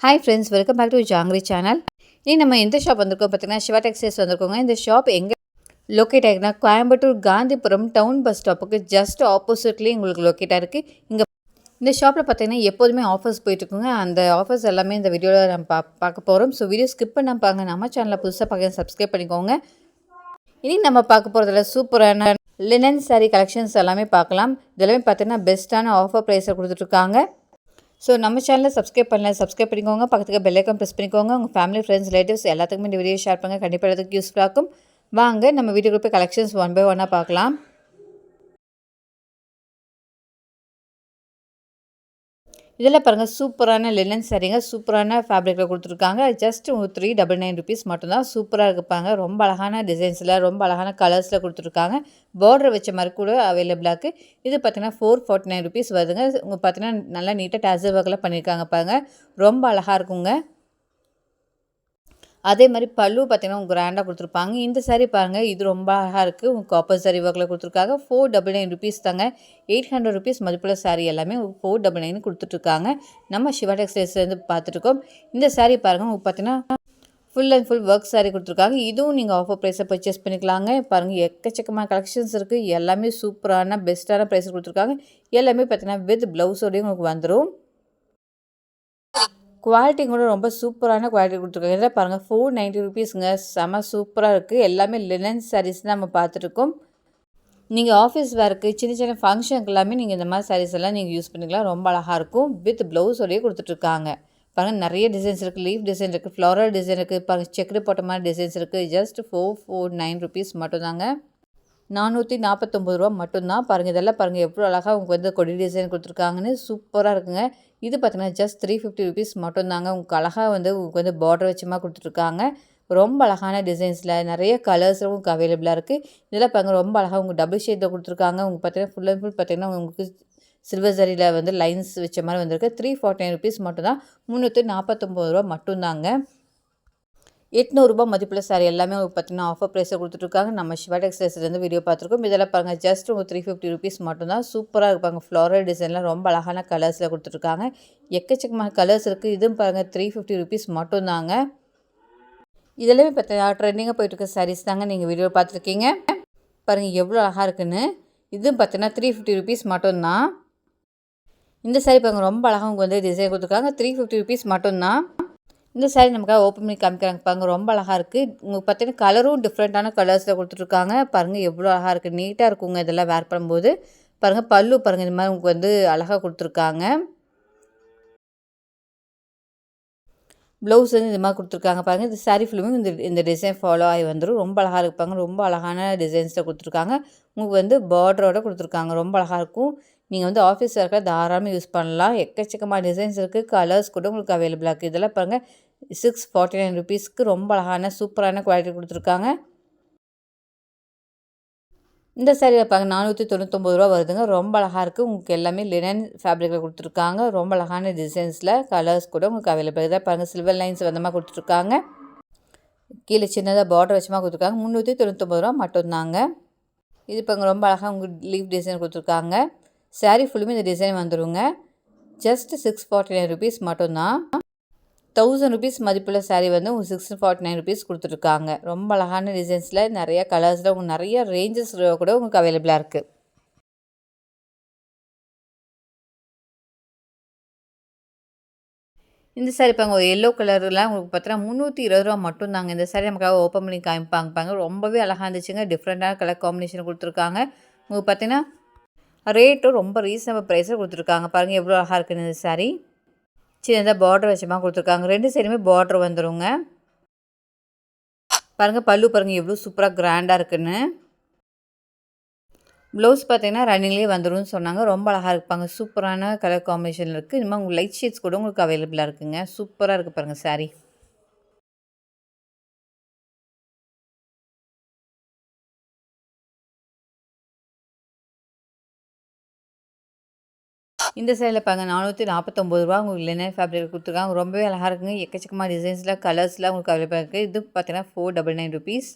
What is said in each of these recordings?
Hi friends, welcome back to Jangri channel. இனி நம்ம எந்த ஷாப் வந்திருக்கோம் பார்த்தீங்கன்னா சிவா டெக்ஸ்டைல்ஸ் வந்திருக்கோங்க. இந்த ஷாப் எங்கே லொக்கேட் ஆகிருக்குன்னா கோயம்புத்தூர் காந்திபுரம் டவுன் பஸ் ஸ்டாப்புக்கு ஜஸ்ட் ஆப்போசிட்லேயே உங்களுக்கு லொக்கேட் ஆகிருக்கு. இந்த ஷாப்பில் பார்த்தீங்கன்னா எப்போதுமே ஆஃபர்ஸ் போயிட்டுருக்குங்க. அந்த ஆஃபர்ஸ் எல்லாமே இந்த வீடியோவில் நம்ம பார்க்க போகிறோம். ஸோ வீடியோ ஸ்கிப் பண்ணாம பாருங்க. நம்ம சேனலில் புதுசாக பார்க்க சப்ஸ்கிரைப் பண்ணிக்கோங்க. இனி நம்ம பார்க்க போகிறதுல சூப்பரான லினன் சாரீ கலெக்ஷன்ஸ் எல்லாமே பார்க்கலாம். இதெல்லாமே பார்த்தீங்கன்னா பெஸ்ட்டான ஆஃபர் ப்ரைஸில் கொடுத்துட்ருக்காங்க. ஸோ நம்ம சேனலில் சப்ஸ்கிரைப் பண்ணிக்கோங்க. பக்கத்துக்கு பெல் ஐக்கான் ப்ரெஸ் பண்ணிக்கோங்க. உங்கள் ஃபேமிலி, ஃப்ரெண்ட்ஸ், ரிலேட்டிவ்ஸ் எல்லாத்துக்குமே இந்த வீடியோ ஷேர் பண்ணுங்கள். கண்டிப்பாக எல்லாத்துக்கும் யூஸ்ஃபுல்லாக இருக்கும். வாங்க நம்ம வீடியோ போய் கலெக்ஷன்ஸ் ஒன் பை ஒன்னாக பார்க்கலாம். இதில் பாருங்கள் சூப்பரான லினன் சாரீங்க, சூப்பரான ஃபேப்ரிக்கில் கொடுத்துருக்காங்க. ஜஸ்ட் 399 ருபீஸ் மட்டும்தான். சூப்பராக இருப்பாங்க. ரொம்ப அழகான டிசைன்ஸில், ரொம்ப அழகான கலர்ஸில் கொடுத்துருக்காங்க. பார்டர் வச்ச மாதிரி கூட அவைலபிளாக இருக்குது. இது பார்த்தீங்கன்னா 449 ருபீஸ் வருதுங்க. உங்களுக்கு பார்த்தீங்கன்னா நல்லா நீட்டாக டேசல் ஒர்க்கில் பண்ணியிருக்காங்க பாருங்கள். ரொம்ப அழகாக இருக்குங்க. அதே மாதிரி பல்லு பார்த்தீங்கன்னா உங்களுக்கு கிராண்டாக கொடுத்துருப்பாங்க. இந்த சாரீ பாருங்கள், இது ரொம்ப அழகாக இருக்குது. உங்களுக்கு காப்பர் சாரீ ஒர்க்கில் கொடுத்துருக்காங்க. 499 ருபீஸ் தாங்க. 800 ருபீஸ் மதிப்புள்ள சாரீ எல்லாமே 499 கொடுத்துட்ருக்காங்க. நம்ம சிவா டெக்ஸ்டைல்ஸ்லேருந்து பார்த்துட்ருக்கோம். இந்த சாரீ பாருங்கள், உங்களுக்கு பார்த்தீங்கன்னா full and full work sari கொடுத்துருக்காங்க. இதுவும் நீங்கள் ஆஃபர் ப்ரைஸை பர்ச்சேஸ் பண்ணிக்கலாங்க. பாருங்கள் எக்கச்சக்கமான கலெக்ஷன்ஸ் இருக்குது. எல்லாமே சூப்பரான பெஸ்ட்டான ப்ரைஸ் கொடுத்துருக்காங்க. எல்லாமே பார்த்தீங்கன்னா வித் ப்ளவுஸோடையும் உங்களுக்கு வந்துடும். குவாலிட்டி கூட ரொம்ப சூப்பரான குவாலிட்டி கொடுத்துருக்காங்க. இதில் பாருங்கள் 490 ருபீஸுங்க. செம சூப்பராக இருக்குது. எல்லாமே லினன் சாரீஸ் தான் நம்ம பார்த்துருக்கோம். நீங்கள் ஆஃபீஸ் வேர்க்கு, சின்ன சின்ன ஃபங்க்ஷனுக்கு எல்லாமே நீங்கள் இந்த மாதிரி சாரீஸ் எல்லாம் நீங்கள் யூஸ் பண்ணிக்கலாம். ரொம்ப அழகாக இருக்கும். வித் ப்ளவுஸோடையே கொடுத்துட்ருக்காங்க. பாருங்கள் நிறைய டிசைன்ஸ் இருக்குது. லீஃப் டிசைன் இருக்குது, ஃப்ளோரல் டிசைன் இருக்குது. பாருங்கள் செக்குடு போட்ட மாதிரி டிசைன்ஸ் இருக்குது. ஜஸ்ட் 449 ருபீஸ் மட்டும்தாங்க. 449 ரூபா மட்டும்தான். பாருங்கள் இதெல்லாம் பாருங்கள் எவ்வளோ அழகாக உங்களுக்கு வந்து கொடி டிசைன் கொடுத்துருக்காங்கன்னு சூப்பராக இருக்குங்க. இது பார்த்தீங்கன்னா ஜஸ்ட் 350 ருபீஸ் மட்டும்தாங்க. உங்களுக்கு அழகாக வந்து உங்களுக்கு வந்து பார்டர் வச்சமாக கொடுத்துட்ருக்காங்க. ரொம்ப அழகான டிசைன்ஸில் நிறைய கலர்ஸும் உங்களுக்கு அவைலபிளாக இருக்குது. இதெல்லாம் பாருங்கள் ரொம்ப அழகாக உங்களுக்கு டபுள் ஷேடில் கொடுத்துருக்காங்க. உங்களுக்கு பார்த்தீங்கன்னா ஃபுல் அண்ட் ஃபுல் பார்த்தீங்கன்னா உங்களுக்கு சில்வர் சரியில் வந்து லைன்ஸ் வச்ச மாதிரி வந்திருக்கு. 349 ருபீஸ் மட்டும்தான். 349 ரூபா மட்டும்தாங்க. 800 ரூபா மதிப்புள்ள சாரீ எல்லாமே உங்களுக்கு பார்த்தீங்கன்னா ஆஃபர் ப்ரைஸில் கொடுத்துட்ருக்காங்க. நம்ம சிவா டெக்ஸ்டைல்ஸ்லேருந்து வீடியோ பார்த்துருக்கோம். இதெல்லாம் பாருங்கள் ஜஸ்ட் உங்களுக்கு 350 ருபீஸ் மட்டும்தான். சூப்பராக இருப்பாங்க. ஃப்ளோரல் டிசைன்லாம் ரொம்ப அழகான கலர்ஸில் கொடுத்துட்ருக்காங்க. எக்கச்சக்கமான கலர்ஸ் இருக்குது. இதுவும் பாருங்கள் 350 ருபீஸ் மட்டும்தாங்க. இதெல்லாமே பார்த்தீங்கன்னா ட்ரெண்டிங்காக போயிட்டுருக்க சாரீஸ் தாங்க நீங்கள் வீடியோ பார்த்துருக்கீங்க. பாருங்கள் எவ்வளோ அழகாக இருக்குன்னு. இதுவும் பார்த்தீங்கன்னா 350 ருபீஸ் மட்டும்தான். இந்த சாரீ பாருங்கள் ரொம்ப அழகாக உங்களுக்கு வந்து டிசைன் கொடுத்துருக்காங்க. 350 ருபீஸ் மட்டும்தான். இந்த சாரீ நமக்காக ஓப்பன் பண்ணி காமிக்கிறாங்க பாருங்கள். ரொம்ப அழகாக இருக்குது. உங்களுக்கு பார்த்தீங்கன்னா கலரும் டிஃப்ரெண்ட்டான கலர்ஸில் கொடுத்துட்ருக்காங்க. பாருங்கள் எவ்வளோ அழகாக இருக்குது. நீட்டாக இருக்குங்க இதெல்லாம் வேர் பண்ணும்போது. பாருங்கள் பல்லு பாருங்கள் இந்த மாதிரி உங்களுக்கு வந்து அழகாக கொடுத்துருக்காங்க. ப்ளவுஸ் வந்து இந்த மாதிரி கொடுத்துருக்காங்க பாருங்கள். இந்த சாரீ ஃபுல்லுமே இந்த டிசைன் ஃபாலோ ஆகி வந்துடும். ரொம்ப அழகாக இருப்பாங்க. ரொம்ப அழகான டிசைன்ஸில் கொடுத்துருக்காங்க. உங்களுக்கு வந்து பார்டரோட கொடுத்துருக்காங்க. ரொம்ப அழகாக இருக்கும். நீங்கள் வந்து ஆஃபீஸ் ஒர்க்கில் தாராளமாக யூஸ் பண்ணலாம். எக்கச்சக்கமான டிசைன்ஸ் இருக்குது. கலர்ஸ் கூட உங்களுக்கு அவைலபிளாக இருக்குது. இதெல்லாம் பாருங்கள் 649 ருபீஸ்க்கு ரொம்ப அழகான சூப்பரான குவாலிட்டி கொடுத்துருக்காங்க. இந்த சாரியில் பாருங்கள் 499 ரூபா வருதுங்க. ரொம்ப அழகாக இருக்குது. உங்களுக்கு எல்லாமே லினன் ஃபேப்ரிக்கில் கொடுத்துருக்காங்க. ரொம்ப அழகான டிசைன்ஸில் கலர்ஸ் கூட உங்களுக்கு அவைலபிள் இதாக பாருங்கள். சில்வர் லைன்ஸ் வந்தமாக கொடுத்துருக்காங்க. கீழே சின்னதாக பார்டர் வச்சமாக கொடுத்துருக்காங்க. 399 ரூபா மட்டும்தாங்க. இது பாருங்கள் ரொம்ப அழகாக உங்களுக்கு லீஃப் டிசைன் கொடுத்துருக்காங்க. சாரீ ஃபுல்லுமே இந்த டிசைன் வந்துடுங்க. ஜஸ்ட் 649 ருபீஸ் மட்டும்தான். 1000 ருபீஸ் மதிப்புள்ள சாரீ வந்து உங்களுக்கு 649 ருபீஸ் கொடுத்துருக்காங்க. ரொம்ப அழகான டிசைன்ஸில் நிறைய கலர்ஸில் உங்களுக்கு நிறைய ரேஞ்சஸ் கூட உங்களுக்கு அவைலபிளாக இருக்குது. இந்த சாரீ பாருங்க ஒரு எல்லோ கலர்லாம் உங்களுக்கு பார்த்தீங்கன்னா 320 ரூபா மட்டும்தாங்க. இந்த சாரீ நமக்காக ஓப்பன் பண்ணி காமிப்பாங்க. ரொம்பவே அழகாக இருந்துச்சுங்க. டிஃப்ரெண்ட்டான கலர் காம்பினேஷன் கொடுத்துருக்காங்க. உங்களுக்கு பார்த்தீங்கன்னா ரேட்டும் ரொம்ப ரீசனபிள் ப்ரைஸில் கொடுத்துருக்காங்க. பாருங்கள் எவ்வளோ அழகாக இருக்குன்னு இந்த சாரீ. சின்னதாக பார்டர் வச்சமாக கொடுத்துருக்காங்க. 2 சைடுமே பார்டர் வந்துடுங்க. பாருங்கள் பல்லு பாருங்கள் எவ்வளோ சூப்பராக கிராண்டாக இருக்குன்னு. ப்ளவுஸ் பார்த்தீங்கன்னா ரன்னிங்லேயே வந்துடும்னு சொன்னாங்க. ரொம்ப அழகாக இருப்பாங்க. சூப்பரான கலர் காம்பினேஷனில் இருக்குது. இந்த மாதிரி உங்களுக்கு லைட் ஷேட்ஸ் கூட உங்களுக்கு அவைலபிளாக இருக்குங்க. சூப்பராக இருக்குது பாருங்கள் சாரீ. இந்த சைடில் பாருங்க 449 ரூபா உங்களுக்கு லினன் ஃபேப்ரிக் கொடுத்துருக்காங்க. ரொம்பவே அழகாக இருக்குங்க. எக்கச்சக்கமாக டிசைன்ஸில் கலர்ஸ்லாம் உங்களுக்கு அவைலபிளாக இருக்குது. இது பார்த்தீங்கன்னா 499 ருபீஸ்.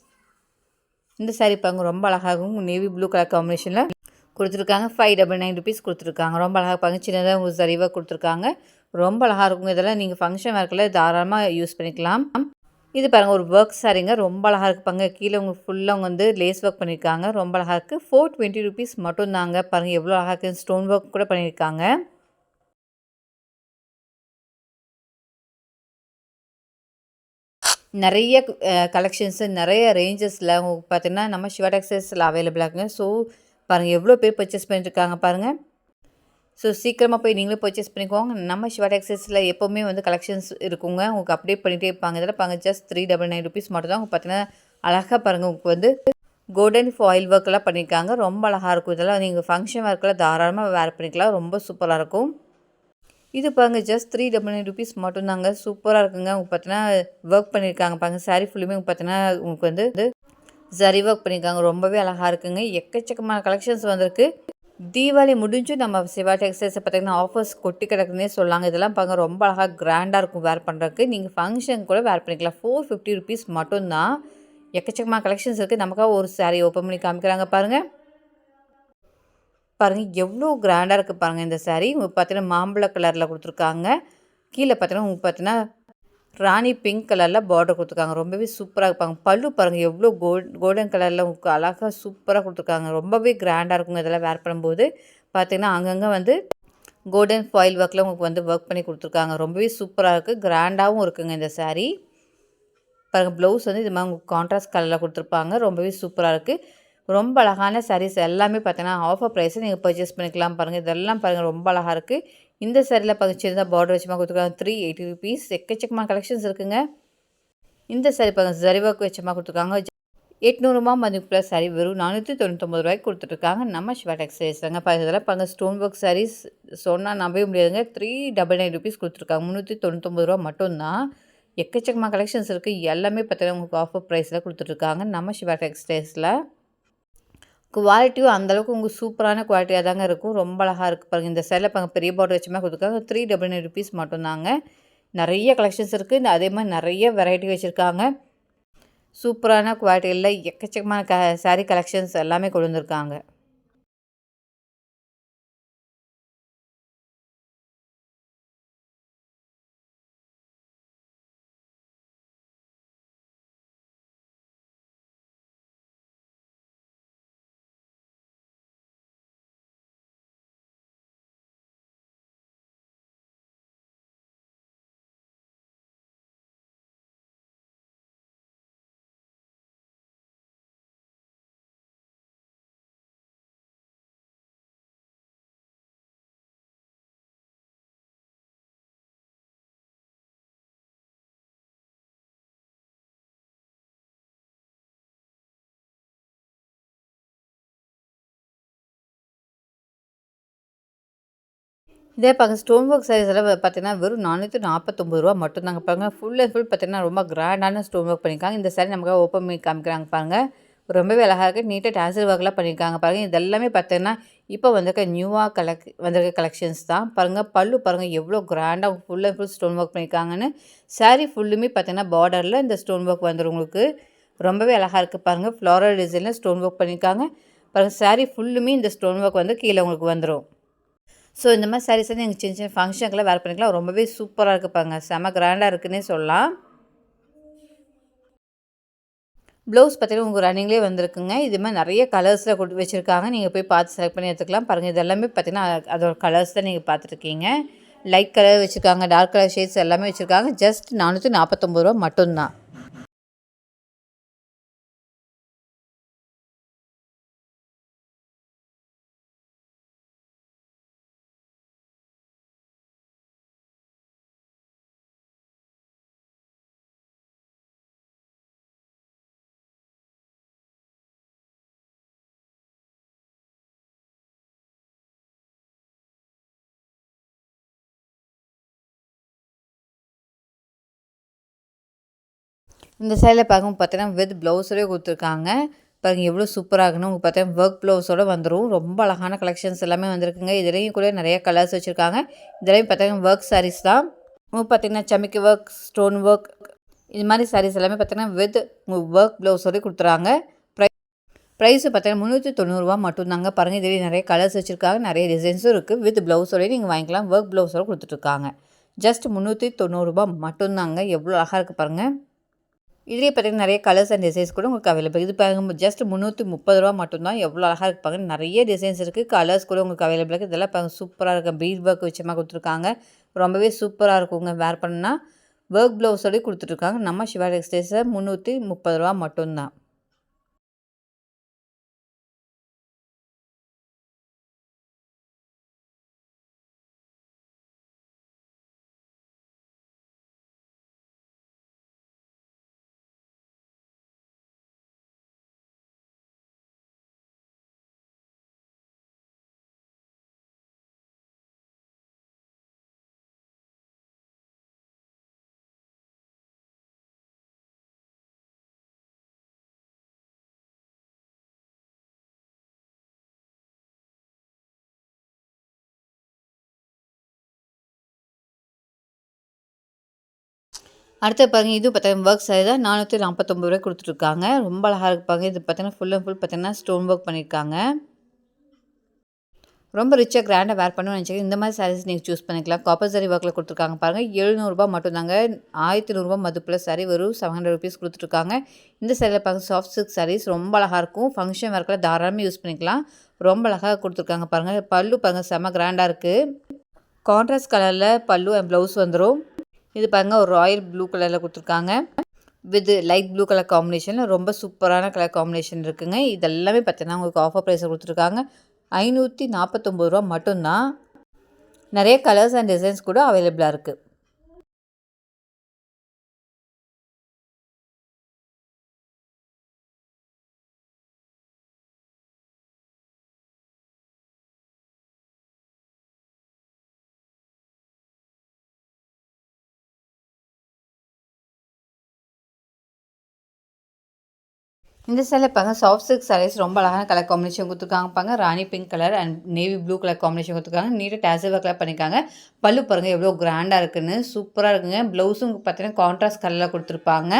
இந்த சாரீ பாருங்க ரொம்ப அழகாகவும் நேவி ப்ளூ கலர் காம்பினேஷனில் கொடுத்துருக்காங்க. 599 ருபீஸ் கொடுத்துருக்காங்க. ரொம்ப அழகாக பாருங்க. சின்னதாக உங்களுக்கு சரிவாக கொடுத்துருக்காங்க. ரொம்ப அழகாக இருக்குங்க. இதெல்லாம் நீங்கள் ஃபங்க்ஷன் வேர்க்கில் தாராளமாக யூஸ் பண்ணிக்கலாம். இது பாருங்கள் ஒரு ஒர்க் சாரீங்க. ரொம்ப அழகாக இருக்குப்பாங்க. கீழே உங்களுக்கு ஃபுல்லாக அவங்க வந்து லேஸ் ஒர்க் பண்ணியிருக்காங்க. ரொம்ப அழகாக இருக்குது. 420 ருபீஸ் மட்டும் தாங்க. பாருங்கள் எவ்வளோ அழகாக இருக்குது. ஸ்டோன் ஒர்க் கூட பண்ணியிருக்காங்க. நிறைய கலெக்ஷன்ஸு நிறைய ரேஞ்சஸில் உங்களுக்கு பார்த்தீங்கன்னா நம்ம சிவா டெக்ஸ்டைல்ஸில் அவைலபிளாக இருக்குங்க. ஸோ பாருங்கள் எவ்வளோ பேர் பர்ச்சேஸ் பண்ணிட்டுருக்காங்க பாருங்கள். ஸோ சீக்கிரமாக போய் நீங்களும் பர்ச்சேஸ் பண்ணிக்கோங்க. நம்ம சிவா டெக்ஸ்டைல்ஸில் எப்போவுமே வந்து கலெக்ஷன்ஸ் இருக்குங்க. உங்களுக்கு அப்டேட் பண்ணிகிட்டே இருப்பாங்க. இதில் பாருங்கள் ஜஸ்ட் 399 ருபீஸ் மட்டும் தான். உங்களுக்கு பார்த்தீங்கன்னா அழகாக பாருங்கள் உங்களுக்கு வந்து கோல்டன் ஃபாயில் ஒர்க்கெல்லாம் பண்ணியிருக்காங்க. ரொம்ப அழகாக இருக்கும். இதெல்லாம் நீங்கள் ஃபங்க்ஷன் ஒர்க்கெல்லாம் தாராளமாக வேர் பண்ணிக்கலாம். ரொம்ப சூப்பராக இருக்கும். இது பாருங்கள் ஜஸ்ட் 399 ருபீஸ் மட்டும்தாங்க. சூப்பராக இருக்குங்க. உங்களுக்கு பார்த்தீங்கன்னா ஒர்க் பண்ணியிருக்காங்க பாருங்கள். சாரீ ஃபுல்லுமே பார்த்தீங்கன்னா உங்களுக்கு வந்து சரி ஒர்க் பண்ணியிருக்காங்க. ரொம்பவே அழகாக இருக்குங்க. எக்கச்சக்கமான கலெக்ஷன்ஸ் வந்திருக்கு. தீபாவளி முடிஞ்சு நம்ம சிவா டெக்ஸ்டைல்ஸை பார்த்திங்கன்னா ஆஃபர்ஸ் கொட்டி கிடக்குன்னே சொல்லாங்க. இதெல்லாம் பாருங்கள் ரொம்ப அழகாக கிராண்டாக இருக்கும் வேர் பண்ணுறதுக்கு. நீங்கள் ஃபங்க்ஷன் கூட வேர் பண்ணிக்கலாம். 450 ருபீஸ் மட்டும்தான். எக்கச்சக்கமான கலெக்ஷன்ஸ் இருக்குது. நமக்காக ஒரு சாரீ ஓப்பன் பண்ணி காமிக்கிறாங்க பாருங்கள். பாருங்கள் எவ்வளோ கிராண்டாக இருக்குது பாருங்கள் இந்த சாரீ. உங்களுக்கு பார்த்தீங்கன்னா மாம்பழ கலரில் கொடுத்துருக்காங்க. கீழே பார்த்தீங்கன்னா உங்களுக்கு பார்த்தீங்கன்னா ராணி பிங்க் கலரில் பார்டர் கொடுத்துருக்காங்க. ரொம்பவே சூப்பராக இருப்பாங்க. பல்லு பாருங்கள் எவ்வளோ கோல்டன் கலரில் உங்களுக்கு அழகாக சூப்பராக கொடுத்துருக்காங்க. ரொம்பவே கிராண்டாக இருக்குங்க இதெல்லாம் வேர் பண்ணும்போது. பார்த்தீங்கன்னா அங்கங்கே வந்து கோல்டன் ஃபாயில் ஒர்க்கில் உங்களுக்கு வந்து ஒர்க் பண்ணி கொடுத்துருக்காங்க. ரொம்பவே சூப்பராக இருக்குது. கிராண்டாகவும் இருக்குங்க இந்த சாரீ. பாருங்கள் ப்ளவுஸ் வந்து இது மாதிரி உங்களுக்கு கான்ட்ராஸ்ட் கலரில் கொடுத்துருப்பாங்க. ரொம்பவே சூப்பராக இருக்குது. ரொம்ப அழகான சாரீஸ் எல்லாமே பார்த்தீங்கன்னா ஆஃபர் ப்ரைஸை நீங்கள் பர்ச்சேஸ் பண்ணிக்கலாம் பாருங்கள். இதெல்லாம் பாருங்கள் ரொம்ப அழகாக இருக்குது. இந்த சாரியில் சின்னதாக பார்டர் வச்சுமா கொடுத்துருக்காங்க. 380 ருபீஸ். எக்கச்சக்கமான கலெக்ஷன்ஸ் இருக்குங்க. இந்த சாரி பாருங்கள் ஜரி ஒர்க் வச்சமா கொடுத்துருக்காங்க. 800 மதிப்புள்ள சாரி வெறும் 499 ரூபாய்க்கு கொடுத்துட்ருக்காங்க. நம்ம சிவா டெக்ஸ்டைல்ஸ்ங்க. இதெல்லாம் பாருங்கள் ஸ்டோன் ஒர்க் சாரீஸ் சொன்னால் நம்பவே முடியாதுங்க. 399 ருபீஸ் கொடுத்துருக்காங்க. 399 ரூபா மட்டும்தான். எக்கச்சக்கமான கலெக்ஷன்ஸ் இருக்குது. எல்லாமே பார்த்தீங்கன்னா உங்களுக்கு ஆஃபர் ப்ரைஸில் கொடுத்துட்ருக்காங்க நம்ம சிவா டெக்ஸ்டைல்ஸில். குவாலிட்டியும் அந்தளவுக்கு உங்களுக்கு சூப்பரான குவாலிட்டியாக தாங்க இருக்கும். ரொம்ப அழகாக இருக்குது பாருங்கள். இந்த சைடில் பாருங்கள் பெரிய பார்டர் வச்சுமா கொடுத்துருக்காங்க. 399 ருபீஸ் மட்டும்தாங்க. நிறைய கலெக்ஷன்ஸ் இருக்குது. அதே மாதிரி நிறைய வெரைட்டி வச்சுருக்காங்க. சூப்பரான குவாலிட்டியில் எக்கச்சக்கமான சாரீ கலெக்ஷன்ஸ் எல்லாமே கொண்டு வந்திருக்காங்க. இதே பாருங்க ஸ்டோன் ஒர்க் சாரீஸ் எல்லாம் பார்த்தீங்கன்னா வெறும் 449 ரூபா மட்டும்தாங்க. பாருங்கள் ஃபுல் அண்ட் ஃபுல் பார்த்தீங்கன்னா ரொம்ப கிராண்டான ஸ்டோன் ஒர்க் பண்ணியிருக்காங்க. இந்த சாரீ நமக்கு ஓப்பன் பண்ணி காமிக்கிறாங்க பாருங்கள். ரொம்பவே அழகாக இருக்குது. நீட்டாக டாசல் ஒர்க்லாம் பண்ணியிருக்காங்க பாருங்கள். இதெல்லாமே பார்த்தீங்கன்னா இப்போ வந்திருக்க நியூவாக வந்திருக்க கலெக்ஷன்ஸ் தான். பாருங்கள் பல்லு பாருங்கள் எவ்வளோ கிராண்டாக full and full stone work பண்ணியிருக்காங்கன்னு. சாரீ ஃபுல்லுமே பார்த்தீங்கன்னா பார்டரில் இந்த ஸ்டோன் ஒர்க் வந்துடும் உங்களுக்கு. ரொம்பவே அழகாக இருக்குது பாருங்கள். ஃப்ளாரல் டிசைனில் ஸ்டோன் ஒர்க் பண்ணியிருக்காங்க. பாருங்கள் சாரீ ஃபுல்லுமே இந்த ஸ்டோன் ஒர்க் வந்து கீழே உங்களுக்கு வந்துடும். ஸோ இந்த மாதிரி சாரீஸ் வந்து எங்கள் சின்ன சின்ன ஃபங்க்ஷனுக்குலாம் வேர் பண்ணிக்கலாம். ரொம்பவே சூப்பராக இருக்குப்பாங்க. செம கிராண்டாக இருக்குன்னே சொல்லலாம். ப்ளவுஸ் பார்த்தீங்கன்னா உங்கள் ரன்னிங்லேயே வந்திருக்குங்க. இது மாதிரி நிறைய கலர்ஸில் கொடுத்து வச்சுருக்காங்க. நீங்கள் போய் பார்த்து செலக்ட் பண்ணி எடுத்துக்கலாம். பாருங்கள் இது எல்லாமே பார்த்தீங்கன்னா அதோட கலர்ஸ் தான் நீங்கள் பார்த்துருக்கீங்க. லைட் கலர் வச்சுருக்காங்க. டார்க் கலர் ஷேட்ஸ் எல்லாமே வச்சுருக்காங்க. ஜஸ்ட் 449 ரூபா மட்டும்தான். இந்த சைடில் பார்க்கும் பார்த்தீங்கன்னா வித் ப்ளவுஸோடய கொடுத்துருக்காங்க. பாருங்கள் எவ்வளோ சூப்பராக இருக்குன்னு உங்களுக்கு பார்த்தீங்கன்னா ஒர்க் ப்ளவுஸோடு வந்துடும். ரொம்ப அழகான கலெக்ஷன்ஸ் எல்லாமே வந்திருக்குங்க. இதுலேயும் கூட நிறைய கலர்ஸ் வச்சுருக்காங்க. இதுலேயும் பார்த்தீங்கன்னா ஒர்க் சாரீஸ் தான். உங்களுக்கு பார்த்தீங்கன்னா சமிக்கி ஒர்க், ஸ்டோன் ஒர்க் இது மாதிரி சாரீஸ் எல்லாமே பார்த்தீங்கன்னா வித் ஒர்க் ப்ளவுஸோடய கொடுத்துறாங்க. ப்ரைஸு பார்த்தீங்கன்னா 390 ரூபா மட்டும்தாங்க. பாருங்கள் இதுலேயே நிறைய கலர்ஸ் வச்சுருக்காங்க. நிறைய டிசைன்ஸும் இருக்குது. வித் ப்ளவுஸோடய நீங்கள் வாங்கிக்கலாம். ஒர்க் ப்ளவுஸோடு கொடுத்துட்ருக்காங்க. ஜஸ்ட் ரூ. 390 மட்டும்தாங்க. எவ்வளோ அழகாக இருக்குது பாருங்கள். இதுலேயே பார்த்தீங்கன்னா நிறைய கலர்ஸ் அண்ட் டிசைன்ஸ் கூட உங்களுக்கு அவைலபிள். இது பாருங்க ஜஸ்ட் ரூ. 330 மட்டும்தான். எவ்வளோ அழகாக இருக்குது பாருங்க. நிறைய டிசைன்ஸ் இருக்குது, கலர்ஸ் கூட உங்களுக்கு அவைலபிள் இருக்குது. இதெல்லாம் பாருங்க சூப்பராக இருக்குது. பீட் ஒர்க் வச்சமாக கொடுத்துருக்காங்க. ரொம்பவே சூப்பராக இருக்குங்க வேர் பண்ணால். ஒர்க் ப்ளவுஸோடய கொடுத்துட்ருக்காங்க. நம்ம சிவா டெக்ஸ்டைல்ஸில் ரூ. 330 மட்டும்தான். அடுத்து பாருங்க, இது பார்த்தீங்கன்னா ஒர்க் சாரி தான். ரூ. 449 கொடுத்துட்ருக்காங்க. ரொம்ப அழகாக இருக்குது பாருங்க. இது பார்த்தீங்கன்னா ஃபுல் அண்ட் ஃபுல் பார்த்தீங்கன்னா ஸ்டோன் ஒர்க் பண்ணியிருக்காங்க. ரொம்ப ரிச்சாக கிராண்டாக வேர் பண்ணணும்னு நினச்சிங்க இந்த மாதிரி சாரீஸ் நீங்கள் சூஸ் பண்ணிக்கலாம். காப்பர் சாரி ஒர்க்கில் கொடுத்துருக்காங்க பாருங்கள். ரூ. 700 மட்டும்தாங்க. ரூ. 1100 மதிப்பில் சாரி வெறும் ₹700 கொடுத்துருக்காங்க. இந்த சாரியில் பாருங்கள் சாஃப்ட் சில்க் சாரீஸ் ரொம்ப அழகாக இருக்கும். ஃபங்க்ஷன் ஒர்க்கில் தாராளமாக யூஸ் பண்ணிக்கலாம். ரொம்ப அழகாக கொடுத்துருக்காங்க பாருங்கள். பல்லு பாருங்கள் செம்ம கிராண்டாக இருக்குது. கான்ட்ராஸ்ட் கலரில் பல்லு அண்ட் ப்ளவுஸ் வந்துடும். இது பாருங்கள் ஒரு ராயல் ப்ளூ கலரில் கொடுத்துருக்காங்க. வித் லைட் ப்ளூ கலர் காம்பினேஷனில் ரொம்ப சூப்பரான கலர் காம்பினேஷன் இருக்குங்க. இதெல்லாமே பார்த்தீங்கன்னா உங்களுக்கு ஆஃபர் ப்ரைஸில் கொடுத்துருக்காங்க. ரூ. 549 மட்டும்தான். நிறைய கலர்ஸ் அண்ட் டிசைன்ஸ் கூட அவைலபிளாக இருக்குது. இந்த சாரியில் பாருங்க சாஃப்ட் சில்க் சாரீஸ் ரொம்ப அழகான கலர் காம்பினேஷன் கொடுத்துருக்காங்க பாருங்க. Rani pink colour and navy blue colour combination கொடுத்துருக்காங்க. நீட்டாக டேசல் ஒர்க்லாம் பண்ணியிருக்காங்க. பல்லு பாருங்கள் எவ்வளோ கிராண்டாக இருக்குன்னு சூப்பராக இருக்குங்க. ப்ளவுஸும் பார்த்தீங்கன்னா கான்ட்ராஸ்ட் கலரில் கொடுத்துருப்பாங்க.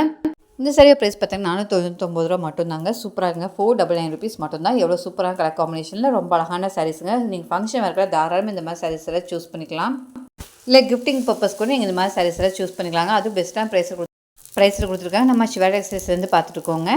இந்த சாரியோட ப்ரைஸ் பார்த்தீங்கன்னா ரூ. 499 மட்டும்தாங்க. சூப்பராக இருக்குங்க. ₹499 மட்டும்தான். எவ்வளோ சூப்பரான கலர் காம்பினேஷனில் ரொம்ப அழகான சாரீஸுங்க. நீங்கள் ஃபங்க்ஷன் வரக்கில் தாராளமாக இந்த மாதிரி சாரீஸ் எல்லாம் சூஸ் பண்ணிக்கலாம். இல்லை கிஃப்டிங் பர்பஸ் கூட நீங்கள் இந்த மாதிரி சாரீஸ் எல்லாம் சூஸ் பண்ணிக்கலாங்க. அதுவும் பெஸ்ட்டான ப்ரைஸில் கொடுத்துருக்காங்க. நம்ம சிவா டெக்ஸ்டைல்ஸ்லேருந்து பார்த்துட்டு இருக்கோங்க.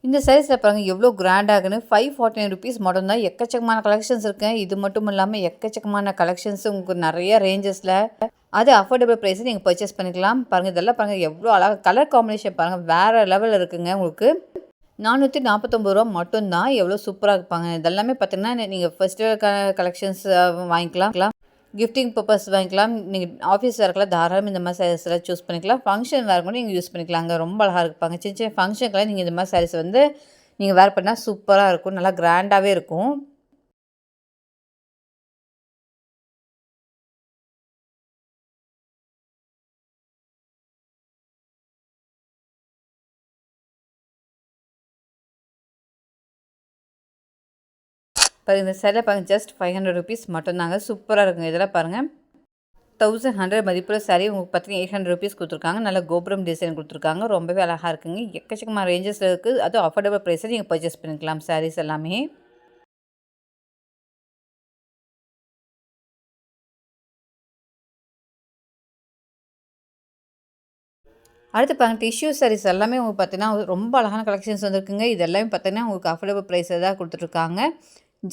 இந்த சாரீஸில் பாருங்கள் எவ்வளோ கிராண்டாகுன்னு. ₹549 மட்டும்தான். எக்கச்சக்கமான கலெக்ஷன்ஸ் இருக்குது. இது மட்டும் இல்லாமல் எக்கச்சக்கமான கலெக்ஷன்ஸ் உங்களுக்கு நிறைய ரேஞ்சஸில் அது அஃபோர்டபுள் ப்ரைஸில் நீங்கள் பர்ச்சேஸ் பண்ணிக்கலாம். பாருங்கள் இதெல்லாம் பாருங்கள் எவ்வளோ அழகாக கலர் காம்பினேஷன் பாருங்கள் வேறு லெவலில் இருக்குங்க. உங்களுக்கு ரூ. 449 மட்டும்தான். எவ்வளோ சூப்பராக இருப்பாங்க. இதெல்லாமே பார்த்தீங்கன்னா நீங்கள் ஃபெஸ்டிவல் கலெக்ஷன்ஸ் வாங்கிக்கலாம். கிஃப்டிங் பர்பஸ் வாங்கிக்கலாம். நீங்கள் ஆஃபீஸ் வேர்க்கெலாம் தாராளமாக இந்த மாதிரி சாரீஸ் எல்லாம் சூஸ் பண்ணிக்கலாம். ஃபங்க்ஷன் வேர் கூட நீங்கள் யூஸ் பண்ணிக்கலாங்க. ரொம்ப அழகாக இருப்பாங்க. சின்ன சின்ன ஃபங்க்ஷனுக்குலாம் நீங்கள் இந்த மாதிரி சாரீஸ் வந்து நீங்கள் வேர் பண்ணால் சூப்பராக இருக்கும். நல்லா கிராண்டாகவே இருக்கும். பாருங்கள் இந்த சேலை பாருங்கள் ஜஸ்ட் ₹500 மட்டும்தாங்க. சூப்பராக இருக்குங்க. இதெல்லாம் பாருங்கள் 1100 மதிப்புள்ள சாரி உங்களுக்கு பார்த்தீங்கன்னா ₹800 கொடுத்துருக்காங்க. நல்ல கோபுரம் டிசைன் கொடுத்துருக்காங்க. ரொம்பவே அழகாக இருக்குங்க. எக்கச்சக்கமான ரேஞ்சஸில் இருக்குது. அதுவும் அஃபோர்டபுள் ப்ரைஸில் நீங்கள் பர்ச்சேஸ் பண்ணிக்கலாம் சாரீஸ் எல்லாமே. அடுத்து பாருங்கள் டிஷ்யூ சாரீஸ் எல்லாமே உங்களுக்கு பார்த்தீங்கன்னா ரொம்ப அழகான கலெக்ஷன்ஸ் வந்துருக்குங்க. இது எல்லாமே பார்த்தீங்கன்னா உங்களுக்கு அஃபோர்டபுள் ப்ரைஸில் தான் கொடுத்துட்ருக்காங்க.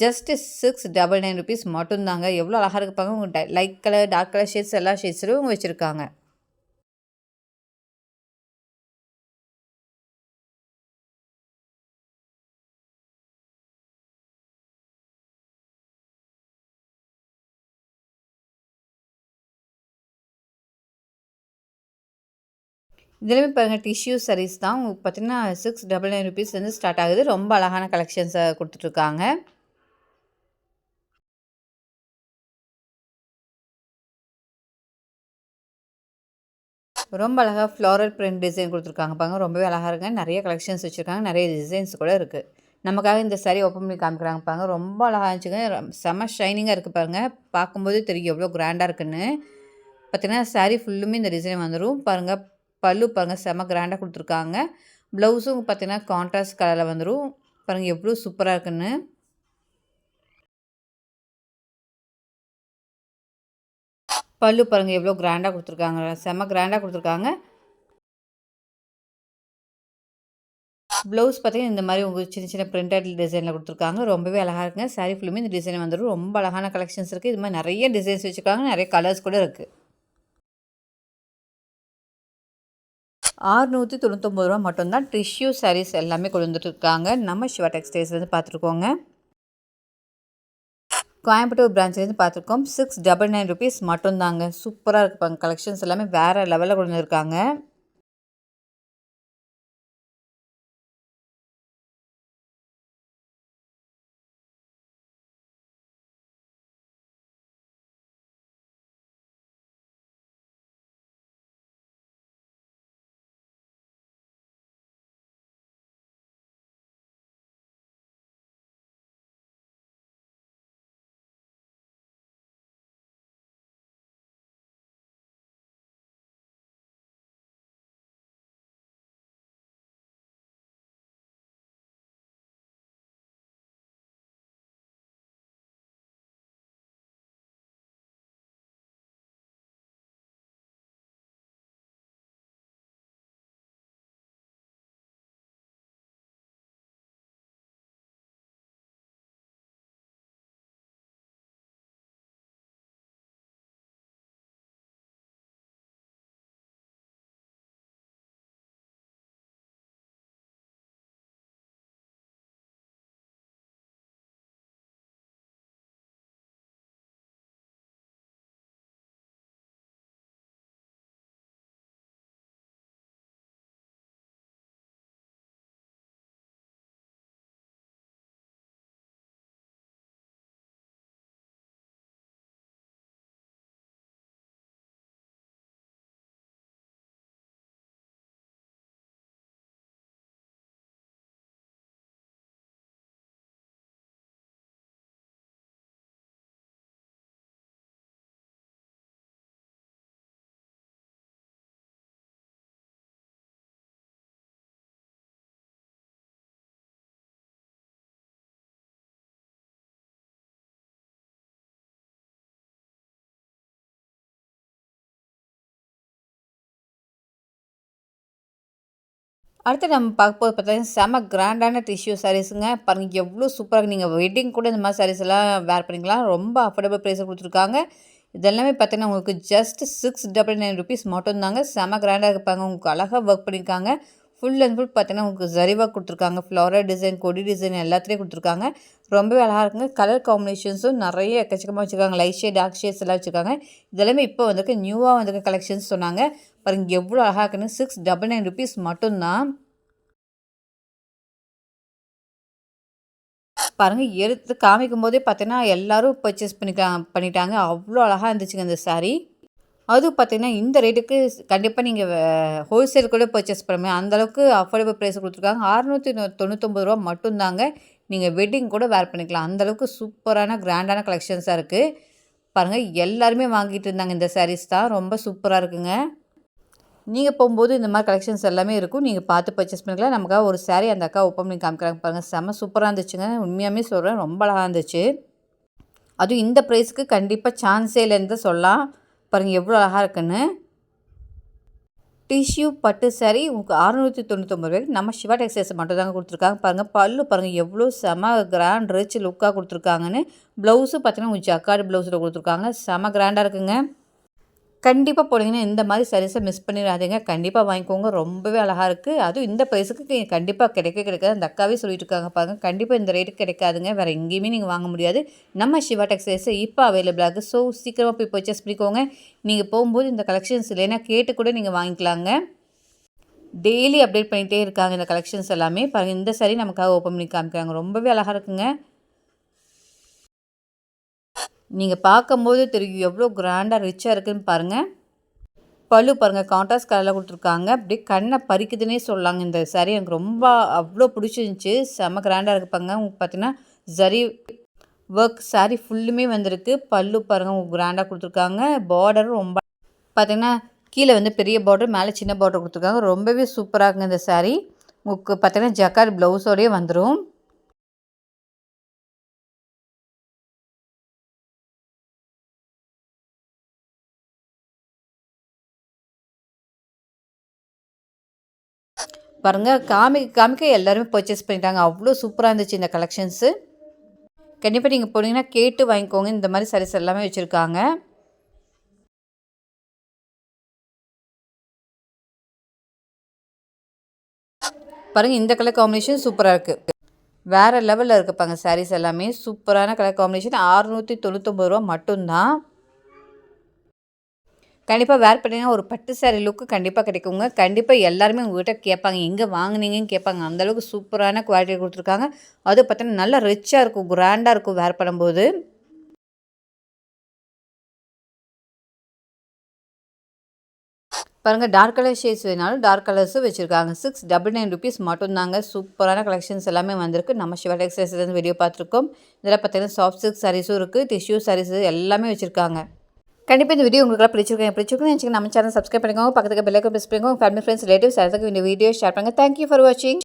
ஜஸ்ட் ₹699 மட்டும்தாங்க. எவ்வளோ அழகாக இருக்கு பாருங்க. உங்களுக்கு light colour dark colour shades எல்லா ஷேட்ஸ்லையும் வச்சுருக்காங்க. இதுலையுமே பாருங்கள் டிஷ்யூ சாரீஸ் தான் உங்களுக்கு பார்த்தீங்கன்னா ₹699 ஸ்டார்ட் ஆகுது. ரொம்ப அழகான கலெக்ஷன்ஸை கொடுத்துட்ருக்காங்க. ரொம்ப அழகாக ஃப்ளாரல் பிரிண்ட் டிசைன் கொடுத்துருக்காங்க பாருங்க. ரொம்பவே அழகாக இருக்குங்க. நிறைய கலெக்ஷன்ஸ் வச்சுருக்காங்க. நிறைய டிசைன்ஸ் கூட இருக்குது. நமக்காக இந்த சாரீ ஓப்பன் பண்ணி காமிக்கிறாங்க பாருங்க. ரொம்ப அழகாக இருந்துச்சுங்க. செம ஷைனிங்காக இருக்குது பாருங்கள். பார்க்கும்போதே தெரியும் எவ்வளோ கிராண்டாக இருக்குன்னு. பார்த்தீங்கன்னா சாரீ ஃபுல்லுமே இந்த டிசைன் வந்துடும் பாருங்கள். பல்லு பாருங்கள் செம கிராண்டாக கொடுத்துருக்காங்க. ப்ளவுஸும் பார்த்தீங்கன்னா கான்ட்ராஸ்ட் கலரில் வந்துடும் பாருங்கள் எவ்வளோ சூப்பராக இருக்குன்னு. பல்லு பாருங்கள் எவ்வளோ கிராண்டாக கொடுத்துருக்காங்க. செம கிராண்டாக கொடுத்துருக்காங்க. ப்ளவுஸ் பார்த்தீங்கன்னா இந்த மாதிரி உங்களுக்கு சின்ன சின்ன பிரிண்டட் டிசைனில் கொடுத்துருக்காங்க. ரொம்பவே அழகாக இருக்குங்க. சாரீ ஃபுல்லுமே இந்த டிசைன் வந்துடும். ரொம்ப அழகான கலெக்ஷன்ஸ் இருக்குது. இது மாதிரி நிறைய டிசைன்ஸ் வச்சுருக்காங்க. நிறைய கலர்ஸ் கூட இருக்குது. ₹699 மட்டும்தான். டிஷ்யூ சாரீஸ் எல்லாமே கொண்டு வந்துட்டுருக்காங்க. நம்ம சிவா டெக்ஸ்டைல்ஸ்லேருந்து பார்த்துருக்கோங்க. கோயம்புத்தூர் பிரான்ச்லேருந்து பார்த்துருக்கோம். ₹699 மட்டும்தாங்க. சூப்பராக இருக்குப்பாங்க. கலெக்ஷன்ஸ் எல்லாமே வேறு லெவலில் கொண்டு வந்துருக்காங்க. அடுத்து நம்ம பார்க்க போது பார்த்தீங்கன்னா செம கிராண்டான டிஷ்யூ சாரீஸுங்க. பாருங்கள் எவ்வளோ சூப்பராக நீங்கள் வெட்டிங் கூட இந்த மாதிரி சாரீஸ் எல்லாம் வேர் பண்ணிக்கலாம். ரொம்ப அஃபோர்டபுள் ப்ரைஸில் கொடுத்துருக்காங்க. இதெல்லாமே பார்த்தீங்கன்னா உங்களுக்கு ஜஸ்ட் ₹699 மட்டும்தாங்க. செம கிராண்டாக இருப்பாங்க. உங்களுக்கு அழகாக ஒர்க் பண்ணியிருக்காங்க. ஃபுல் அண்ட் ஃபுல் பார்த்தீங்கன்னா உங்களுக்கு ஜரி ஒர்க் கொடுத்துருக்காங்க. ஃப்ளாரல் டிசைன், கொடி டிசைன் எல்லாத்துலேயும் கொடுத்துருக்காங்க. ரொம்பவே அழகாக இருக்குங்க. கலர் காம்பினேஷன்ஸும் நிறைய எக்கச்சக்கமாக வச்சுருக்காங்க. லைட் ஷேட், டார்க் ஷேட்ஸ் எல்லாம் வச்சுருக்காங்க. இதெல்லாமே இப்போ வந்துருக்கு நியூவாக வந்திருக்க கலெக்ஷன்ஸ் சொன்னாங்க. பாருங்கள் எவ்வளோ அழகாக இருக்குன்னு. ₹699 மட்டும்தான். பாருங்கள் எடுத்து காமிக்கும் போதே பார்த்தீங்கன்னா எல்லோரும் பர்ச்சேஸ் பண்ணிட்டாங்க. அவ்வளோ அழகாக இருந்துச்சுங்க இந்த சாரீ. அதுவும் பார்த்தீங்கன்னா இந்த ரேட்டுக்கு கண்டிப்பாக நீங்கள் ஹோல்சேல் கூட பர்ச்சேஸ் பண்ண அந்தளவுக்கு அஃபோர்டபுள் ப்ரைஸ் கொடுத்துருக்காங்க. ₹699 மட்டும்தாங்க. நீங்கள் வெட்டிங் கூட வேர் பண்ணிக்கலாம். அந்தளவுக்கு சூப்பரான கிராண்டான கலெக்ஷன்ஸாக இருக்குது. பாருங்கள் எல்லாருமே வாங்கிட்டு இருந்தாங்க இந்த சாரீஸ் தான். ரொம்ப சூப்பராக இருக்குங்க. நீங்கள் போகும்போது இந்த மாதிரி கலெக்ஷன்ஸ் எல்லாமே இருக்கும். நீங்கள் பார்த்து பர்ச்சேஸ் பண்ணிக்கலாம். நமக்காக ஒரு சாரீ அந்த அக்கா ஓப்பன் பண்ணி காமிக்கிறாங்க பாருங்கள். செம்ம சூப்பராக இருந்துச்சுங்க. உண்மையாகவே சொல்கிறேன் ரொம்ப அழகாக இருந்துச்சு. அதுவும் இந்த ப்ரைஸுக்கு கண்டிப்பாக சான்ஸே இல்லைன்னு தான் சொல்லலாம். பாருங்கள் எவ்வளோ அழகாக இருக்குன்னு. டிஷ்யூ பட்டு சாரீ உங்களுக்கு ₹699 நம்ம சிவா டெக்ஸ்டைல்ஸ் மட்டும் தாங்க கொடுத்துருக்காங்க. பாருங்கள் பல்லு பாருங்கள் எவ்வளோ செம கிராண்ட் ரிச் லுக்காக கொடுத்துருக்காங்கன்னு. ப்ளவுஸு பார்த்தீங்கன்னா உங்களுக்கு ஜக்கார்டு ப்ளவுஸில் கொடுத்துருக்காங்க. செம கிராண்டாக இருக்குங்க. கண்டிப்பாக போனீங்கன்னா இந்த மாதிரி சாரீஸை மிஸ் பண்ணிடாதீங்க. கண்டிப்பாக வாங்கிக்கோங்க. ரொம்பவே அழகாக இருக்குது. அதுவும் இந்த ப்ரைஸுக்கு கண்டிப்பாக கிடைக்காது. அந்த அக்காவே சொல்லிட்டு இருக்காங்க பாருங்கள். கண்டிப்பாக இந்த ரேட்டுக்கு கிடைக்காதுங்க. வேறு எங்கேயுமே நீங்கள் வாங்க முடியாது. நம்ம சிவா டெக்ஸ்டைல்ஸ் இப்போ அவைலபிளாக இருக்குது. ஸோ சீக்கிரமாக போய் பர்ச்சேஸ் பண்ணிக்கோங்க. நீங்கள் போகும்போது இந்த கலெக்ஷன்ஸ் இல்லைன்னா கேட்டு கூட நீங்கள் வாங்கிக்கலாங்க. டெய்லி அப்டேட் பண்ணிகிட்டே இருக்காங்க இந்த கலெக்ஷன்ஸ் எல்லாமே. பாருங்கள், இந்த சாரீ நமக்காக ஓப்பன் பண்ணி காமிக்கிறாங்க. ரொம்பவே அழகாக இருக்குங்க. நீங்கள் பார்க்கும்போது தெரியும் எவ்வளோ கிராண்டாக ரிச்சாக இருக்குதுன்னு பாருங்கள். பல்லு பாருங்கள், கான்ட்ராஸ்ட் கலரில் கொடுத்துருக்காங்க. அப்படியே கண்ணை பறிக்குதுன்னே சொல்லலாங்க. இந்த சாரீ எனக்கு ரொம்ப அவ்வளோ பிடிச்சிருந்துச்சி. செம்ம கிராண்டாக இருக்குப்பாங்க. உங்களுக்கு பார்த்தீங்கன்னா ஜரி ஒர்க் சாரீ ஃபுல்லுமே வந்திருக்கு. பல்லு பாருங்கள், உங்களுக்கு கிராண்டாக கொடுத்துருக்காங்க. பார்டரும் ரொம்ப பார்த்தீங்கன்னா கீழே வந்து பெரிய பார்டர், மேலே சின்ன பார்டர் கொடுத்துருக்காங்க. ரொம்பவே சூப்பராக இருக்குங்க இந்த சாரீ. உங்களுக்கு பார்த்தீங்கன்னா ஜக்கார்ட் ப்ளவுஸோடையே வந்துடும். பாருங்கள், காமிக்க எல்லாருமே பர்ச்சேஸ் பண்ணிட்டாங்க. அவ்வளோ சூப்பராக இருந்துச்சு இந்த கலெக்ஷன்ஸு. கண்டிப்பாக நீங்கள் போனீங்கன்னா கேட்டு வாங்கிக்கோங்க. இந்த மாதிரி சாரீஸ் எல்லாமே வச்சுருக்காங்க. பாருங்கள், இந்த கலர் காம்பினேஷன் சூப்பராக இருக்குது. வேறு லெவலில் இருக்குப்பாங்க சாரீஸ் எல்லாமே. சூப்பரான கலர் காம்பினேஷன். 699 ரூபா மட்டும்தான். கண்டிப்பாக வேர் பண்ணிங்கன்னா ஒரு பட்டு சாரீ லுக்கு கண்டிப்பாக கிடைக்குங்க. கண்டிப்பாக எல்லாருமே உங்கள்கிட்ட கேட்பாங்க, எங்கே வாங்குனீங்கன்னு கேட்பாங்க. அந்தளவுக்கு சூப்பரான குவாலிட்டி கொடுத்துருக்காங்க. அது பார்த்தீங்கன்னா நல்லா ரிச்சாக இருக்கும், கிராண்டாக இருக்கும் வேர் பண்ணும்போது. பாருங்கள், டார்க் கலர் ஷேட்ஸ் வேணாலும் டார்க் கலர்ஸும் வச்சுருக்காங்க. 699 ருபீஸ் மட்டும்தாங்க. சூப்பரான கலெக்ஷன்ஸ் எல்லாமே வந்திருக்கு. நம்ம சிவா டெக்ஸ்டைல்ஸ்லேருந்து வீடியோ பார்த்துருக்கோம். இதில் பார்த்தீங்கன்னா சாஃப்ட் சில்க் சாரீஸும் இருக்குது, டிஷ்யூ சாரீஸு எல்லாமே வச்சுருக்காங்க. கண்டிப்பாக இந்த வீடியோ உங்களுக்கு பிடிச்சிருக்குன்னு நினச்சிங்க நம்ம சேனல் சப்ஸ்கிரைப் பண்ணிக்கோங்க. பக்கத்துக்கு பெல் ஐகான் ப்ரெஸ் பண்ணிக்கோங்க. ஃபேமிலி, ஃப்ரெண்ட்ஸ், ரிலேட்டிவ்ஸ் எல்லாத்துக்கும் இந்த வீடியோ ஷேர் பண்ணுங்கள். தேங்க்யூ ஃபார் வாட்சிங்.